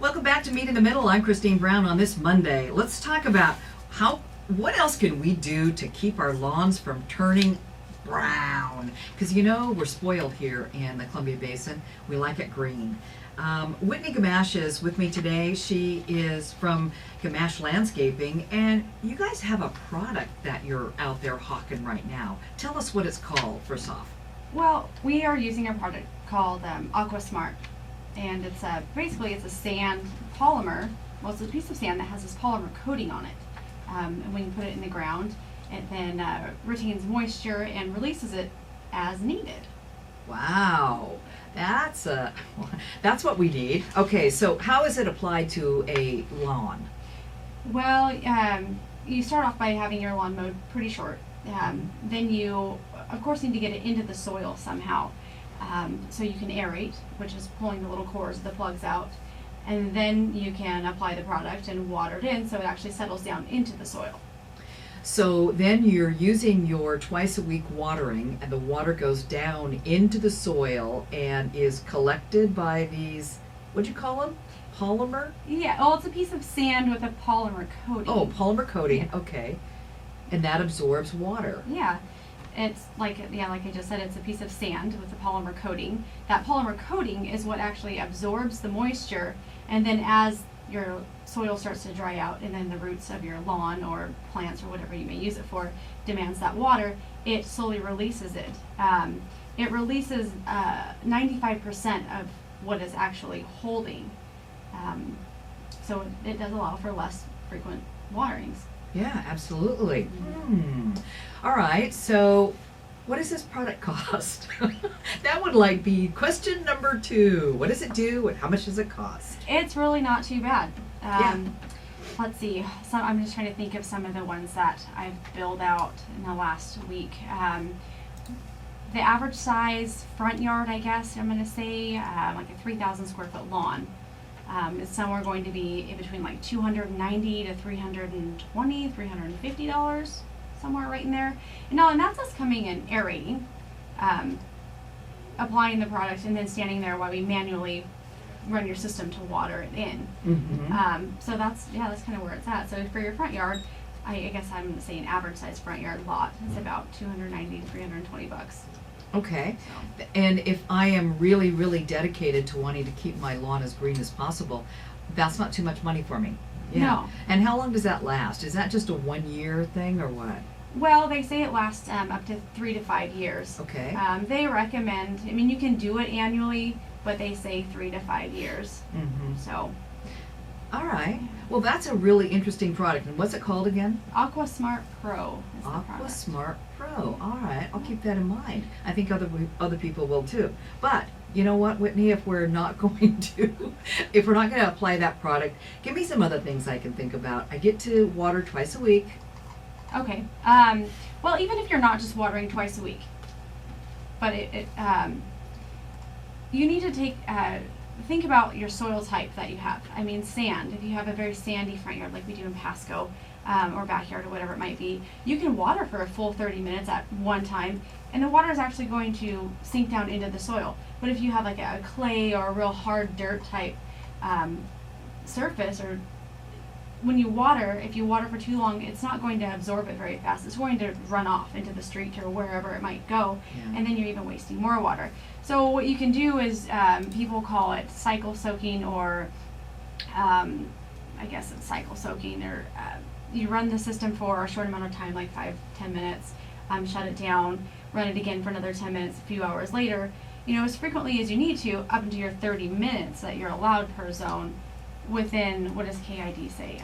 Welcome back to Meet in the Middle. I'm Christine Brown on this Monday. Let's talk about what else can we do to keep our lawns from turning brown? Because we're spoiled here in the Columbia Basin. We like it green. Whitney Gamache is with me today. She is from Gamache Landscaping, and you guys have a product that you're out there hawking right now. Tell us what it's called, first off. Well, we are using a product called Aqua Smart, and it's basically a sand polymer. Well, it's a piece of sand that has this polymer coating on it, and when you put it in the ground, it then retains moisture and releases it as needed. Wow, that's what we need. Okay, so how is it applied to a lawn? Well, you start off by having your lawn mowed pretty short. Then you, of course, need to get it into the soil somehow. So you can aerate, which is pulling the little cores of the plugs out. And then you can apply the product and water it in so it actually settles down into the soil. So then you're using your twice a week watering, and the water goes down into the soil and is collected by these, what'd you call them? Polymer? Yeah, well, it's a piece of sand with a polymer coating. Oh, polymer coating, okay. And that absorbs water. Yeah. It's like I just said, it's a piece of sand with a polymer coating. That polymer coating is what actually absorbs the moisture, and then as your soil starts to dry out and then the roots of your lawn or plants or whatever you may use it for demands that water, it slowly releases it. It releases 95% of what is actually holding. So it does allow for less frequent waterings. Yeah, absolutely. All right, so what does this product cost? That would be question number 2. What does it do and how much does it cost? It's really not too bad. Yeah. Let's see. So I'm just trying to think of some of the ones that I've built out in the last week. The average size front yard, I guess I'm going to say, like a 3,000 square foot lawn. Is somewhere going to be in between like $290 to $320, $350, somewhere right in there. And that's us coming and aerating, applying the product, and then standing there while we manually run your system to water it in. So that's kind of where it's at. So for your front yard, I guess I'm going to say an average size front yard lot is about $290 to $320. Okay, and if I am really, really dedicated to wanting to keep my lawn as green as possible, that's not too much money for me. Yeah. No. And how long does that last? Is that just a 1-year thing or what? Well, they say it lasts up to 3 to 5 years. Okay. They recommend, you can do it annually, but they say 3 to 5 years. So. All right. Well, that's a really interesting product. And what's it called again? Aqua Smart Pro is the Aqua product. Smart Pro. All right. I'll keep that in mind. I think other people will too. But you know what, Whitney? If we're not going to apply that product, give me some other things I can think about. I get to water twice a week. Okay. Well, even if you're not just watering twice a week, but you need to think about your soil type that you have. Sand. If you have a very sandy front yard like we do in Pasco, or backyard or whatever it might be, you can water for a full 30 minutes at one time, and the water is actually going to sink down into the soil. But if you have like a clay or a real hard dirt type surface, or when you water, if you water for too long, it's not going to absorb it very fast. It's going to run off into the street or wherever it might go, and then you're even wasting more water. So what you can do is, people call it cycle soaking, or I guess it's cycle soaking, or you run the system for a short amount of time, like 5-10 minutes, shut it down, run it again for another 10 minutes, a few hours later, as frequently as you need to, up into your 30 minutes that you're allowed per zone. Within, what does KID say?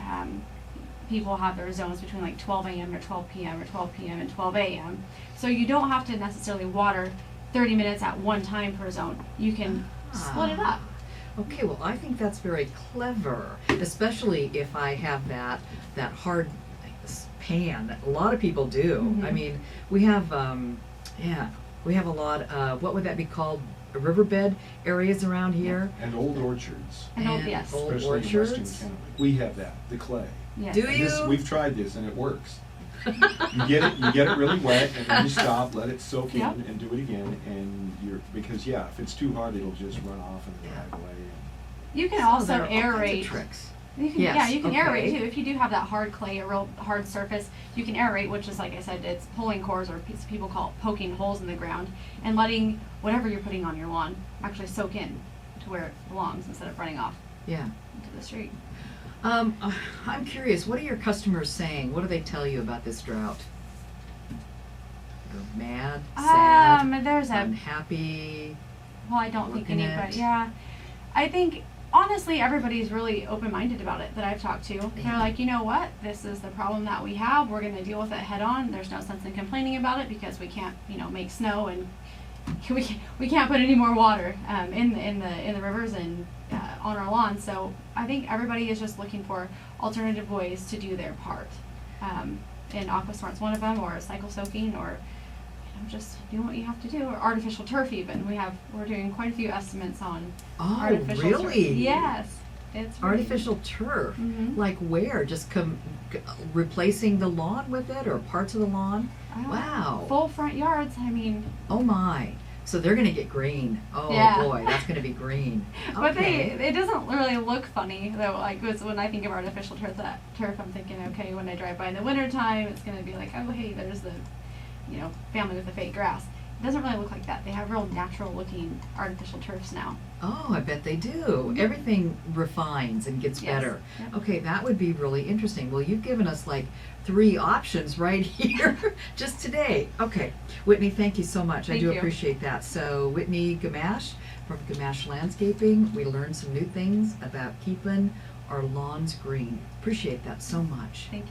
People have their zones between like 12 a.m. or 12 p.m. or 12 p.m. and 12 a.m. So you don't have to necessarily water 30 minutes at one time per zone. You can split it up. Okay, well, I think that's very clever, especially if I have that hard pan that a lot of people do. We have a lot of, what would that be called? Riverbed areas around here. And old orchards. Yes. Old Especially orchards. in Western Canada. We have that, the clay. Yes. Do And you? we've tried this and it works. You get it really wet, and then you stop, let it soak in, Yep. and do it again, and because if it's too hard, it'll just run off and drag away. You can So also there are all kinds of aerate. tricks. You can, Yes, yeah, you can okay. aerate too. If you do have that hard clay, a real hard surface, you can aerate, which is, like I said, it's pulling cores, or people call it poking holes in the ground, and letting whatever you're putting on your lawn actually soak in to where it belongs instead of running off Yeah. into the street. I'm curious, what are your customers saying? What do they tell you about this drought? They're mad, sad, There's a unhappy. well, I don't think looking anybody. at- Yeah, I think honestly everybody's really open-minded about it that I've talked to. Yeah. They're like, you know what, this is the problem that we have. We're going to deal with it head on. There's no sense in complaining about it because we can't, make snow, and we can't put any more water in the rivers and on our lawns. So I think everybody is just looking for alternative ways to do their part. And AquaSmart's one of them, or cycle soaking, or just doing what you have to do, or artificial turf even. We're doing quite a few estimates on Oh, artificial turf. really? Yes. It's really- Artificial turf? Mhm. Like where? Just replacing the lawn with it, or parts of the lawn? Oh, Wow. Full front yards. I mean, Oh my. So they're gonna get green. Oh Yeah. boy, that's gonna be green. but Okay. it doesn't really look funny though. Like when I think of artificial turf, I'm thinking, okay, when I drive by in the wintertime, it's gonna be like, oh hey, there's the family with the fake grass. It doesn't really look like that. They have real natural looking artificial turfs now. Oh, I bet they do. Everything refines and gets Yes. better. Yep. Okay, that would be really interesting. Well, you've given us like 3 options right here just today. Okay, Whitney, thank you so much. I Thank do you. appreciate that. So, Whitney Gamache from Gamache Landscaping, we learned some new things about keeping our lawns green. Appreciate that so much. Thank you.